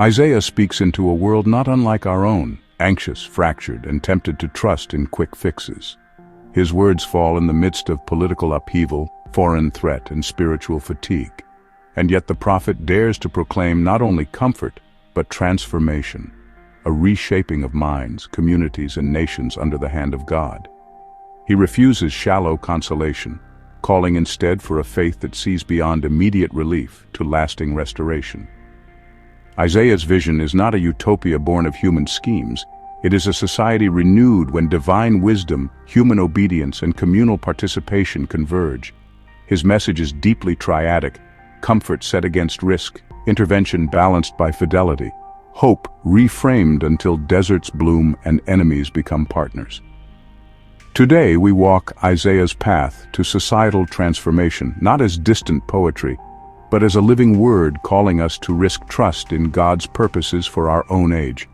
Isaiah speaks into a world not unlike our own, anxious, fractured, and tempted to trust in quick fixes. His words fall in the midst of political upheaval, foreign threat, and spiritual fatigue. And yet the prophet dares to proclaim not only comfort, but transformation, a reshaping of minds, communities, and nations under the hand of God. He refuses shallow consolation, calling instead for a faith that sees beyond immediate relief to lasting restoration. Isaiah's vision is not a utopia born of human schemes. It is a society renewed when divine wisdom, human obedience, and communal participation converge. His message is deeply triadic: comfort set against risk, intervention balanced by fidelity, hope reframed until deserts bloom and enemies become partners. Today we walk Isaiah's path to societal transformation, not as distant poetry, but as a living word calling us to risk trust in God's purposes for our own age.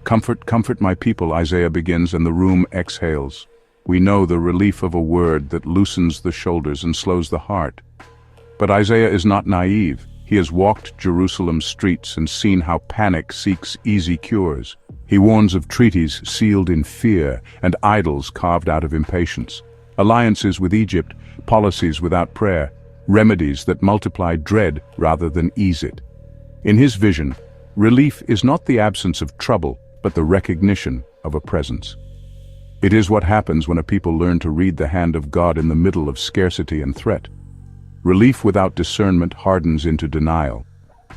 Comfort, comfort my people, Isaiah begins, and the room exhales. We know the relief of a word that loosens the shoulders and slows the heart. But Isaiah is not naive. He has walked Jerusalem's streets and seen how panic seeks easy cures. He warns of treaties sealed in fear and idols carved out of impatience, alliances with Egypt, policies without prayer, remedies that multiply dread rather than ease it. In his vision, relief is not the absence of trouble, but the recognition of a presence. It is what happens when a people learn to read the hand of God in the middle of scarcity and threat. Relief without discernment hardens into denial.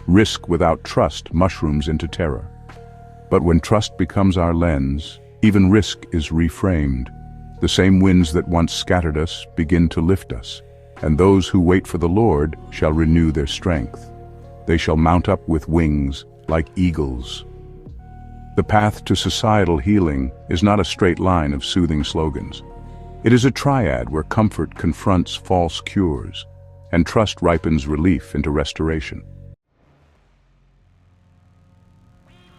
Risk without trust mushrooms into terror. But when trust becomes our lens, even risk is reframed. The same winds that once scattered us begin to lift us, and those who wait for the Lord shall renew their strength. They shall mount up with wings like eagles. The path to societal healing is not a straight line of soothing slogans. It is a triad where comfort confronts false cures, and trust ripens relief into restoration.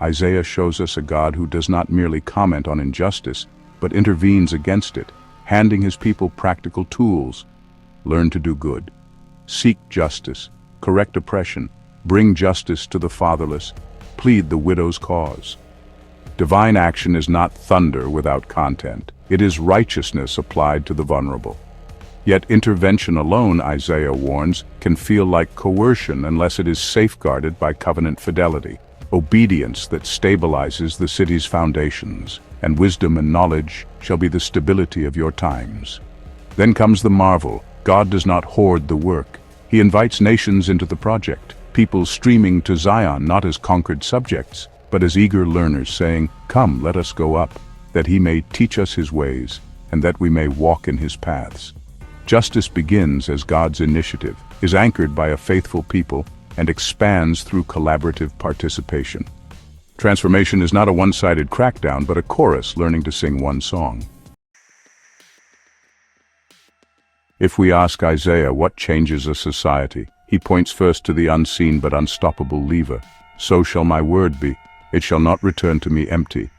Isaiah shows us a God who does not merely comment on injustice, but intervenes against it, handing his people practical tools. Learn to do good. Seek justice. Correct oppression. Bring justice to the fatherless. Plead the widow's cause. Divine action is not thunder without content. It is righteousness applied to the vulnerable. Yet intervention alone, Isaiah warns, can feel like coercion unless it is safeguarded by covenant fidelity, obedience that stabilizes the city's foundations, and wisdom and knowledge shall be the stability of your times. Then comes the marvel. God does not hoard the work. He invites nations into the project, people streaming to Zion not as conquered subjects, but as eager learners saying, "Come, let us go up, that he may teach us his ways, and that we may walk in his paths." Justice begins as God's initiative, is anchored by a faithful people, and expands through collaborative participation. Transformation is not a one-sided crackdown, but a chorus learning to sing one song. If we ask Isaiah what changes a society, he points first to the unseen but unstoppable lever. So shall my word be, it shall not return to me empty.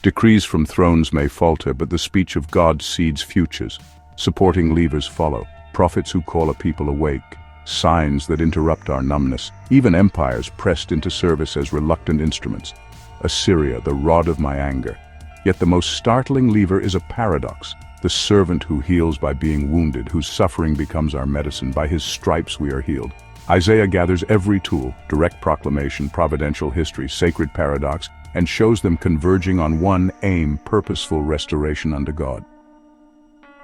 Decrees from thrones may falter, but the speech of God seeds futures. Supporting levers follow, prophets who call a people awake, signs that interrupt our numbness, even empires pressed into service as reluctant instruments. Assyria, the rod of my anger. Yet the most startling lever is a paradox. The servant who heals by being wounded, whose suffering becomes our medicine. By his stripes we are healed. Isaiah gathers every tool, direct proclamation, providential history, sacred paradox, and shows them converging on one aim: purposeful restoration unto God.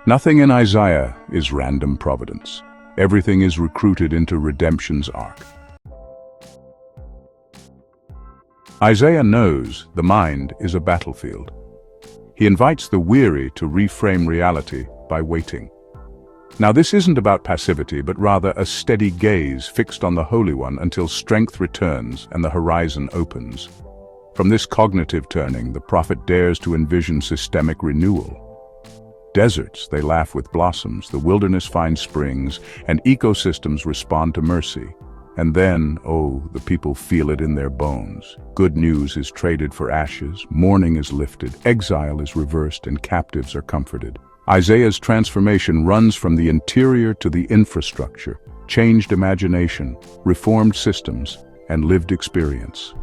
Nothing in Isaiah is random providence. Everything is recruited into redemption's arc. Isaiah knows the mind is a battlefield. He invites the weary to reframe reality by waiting. Now this isn't about passivity, but rather a steady gaze fixed on the Holy One until strength returns and the horizon opens. From this cognitive turning, the prophet dares to envision systemic renewal. Deserts, they laugh with blossoms, the wilderness finds springs, and ecosystems respond to mercy. And then, oh, the people feel it in their bones. Good news is traded for ashes, mourning is lifted, exile is reversed, and captives are comforted. Isaiah's transformation runs from the interior to the infrastructure, changed imagination, reformed systems, and lived experience.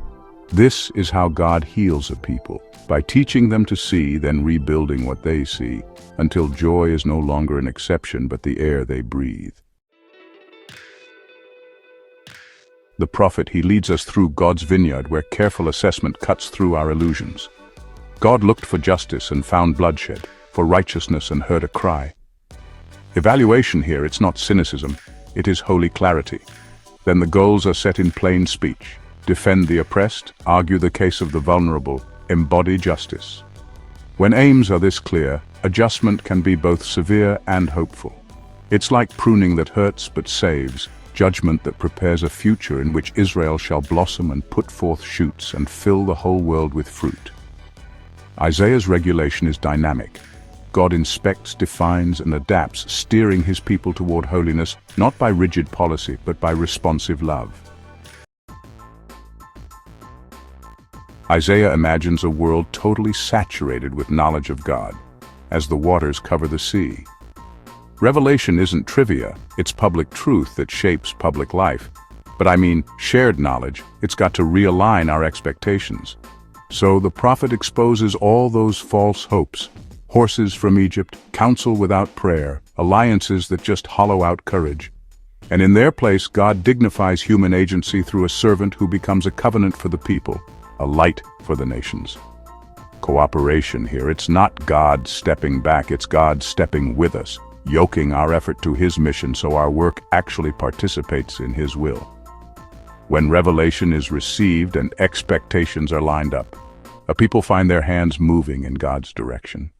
This is how God heals a people, by teaching them to see, then rebuilding what they see, until joy is no longer an exception but the air they breathe. The prophet, he leads us through God's vineyard where careful assessment cuts through our illusions. God looked for justice and found bloodshed, for righteousness and heard a cry. Evaluation here, it's not cynicism, it is holy clarity. Then the goals are set in plain speech. Defend the oppressed, argue the case of the vulnerable, embody justice. When aims are this clear, adjustment can be both severe and hopeful. It's like pruning that hurts but saves, judgment that prepares a future in which Israel shall blossom and put forth shoots and fill the whole world with fruit. Isaiah's regulation is dynamic. God inspects, defines, and adapts, steering his people toward holiness, not by rigid policy, but by responsive love. Isaiah imagines a world totally saturated with knowledge of God, as the waters cover the sea. Revelation isn't trivia, it's public truth that shapes public life. But I mean, shared knowledge, it's got to realign our expectations. So the prophet exposes all those false hopes. Horses from Egypt, counsel without prayer, alliances that just hollow out courage. And in their place, God dignifies human agency through a servant who becomes a covenant for the people, a light for the nations. Cooperation here, it's not God stepping back, it's God stepping with us, yoking our effort to his mission so our work actually participates in his will. When revelation is received and expectations are lined up, a people find their hands moving in God's direction.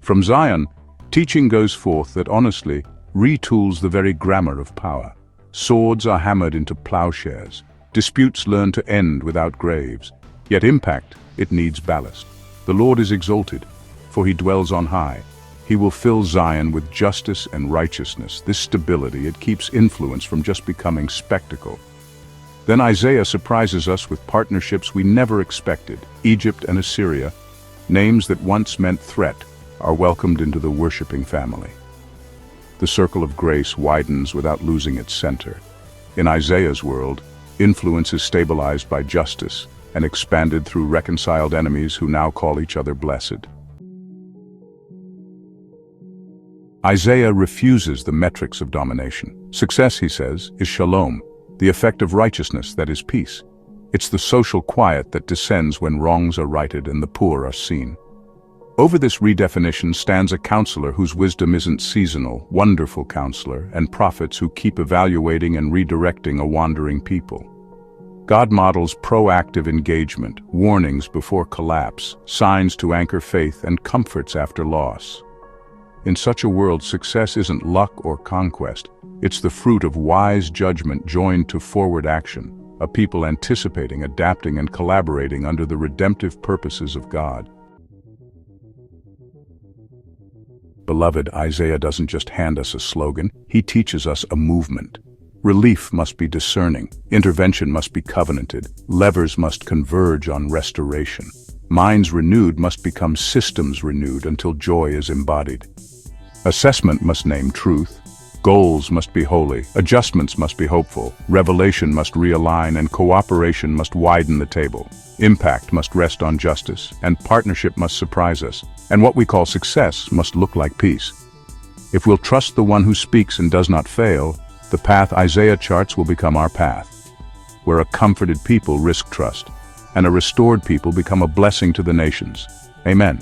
From Zion, teaching goes forth that honestly retools the very grammar of power. Swords are hammered into plowshares. Disputes learn to end without graves. Yet impact, it needs ballast. The Lord is exalted, for he dwells on high. He will fill Zion with justice and righteousness. This stability, it keeps influence from just becoming spectacle. Then Isaiah surprises us with partnerships we never expected. Egypt and Assyria, names that once meant threat, are welcomed into the worshiping family. The circle of grace widens without losing its center. In Isaiah's world, influence is stabilized by justice and expanded through reconciled enemies who now call each other blessed. Isaiah refuses the metrics of domination. Success, he says, is shalom, the effect of righteousness that is peace. It's the social quiet that descends when wrongs are righted and the poor are seen. Over this redefinition stands a counselor whose wisdom isn't seasonal, wonderful counselor, and prophets who keep evaluating and redirecting a wandering people. God models proactive engagement, warnings before collapse, signs to anchor faith, and comforts after loss. In such a world, success isn't luck or conquest. It's the fruit of wise judgment joined to forward action, a people anticipating, adapting, and collaborating under the redemptive purposes of God. Beloved, Isaiah doesn't just hand us a slogan, he teaches us a movement. Relief must be discerning, intervention must be covenanted, levers must converge on restoration. Minds renewed must become systems renewed until joy is embodied. Assessment must name truth, goals must be holy, adjustments must be hopeful, revelation must realign, and cooperation must widen the table. Impact must rest on justice, and partnership must surprise us, and what we call success must look like peace. If we'll trust the one who speaks and does not fail, the path Isaiah charts will become our path, where a comforted people risk trust, and a restored people become a blessing to the nations. Amen.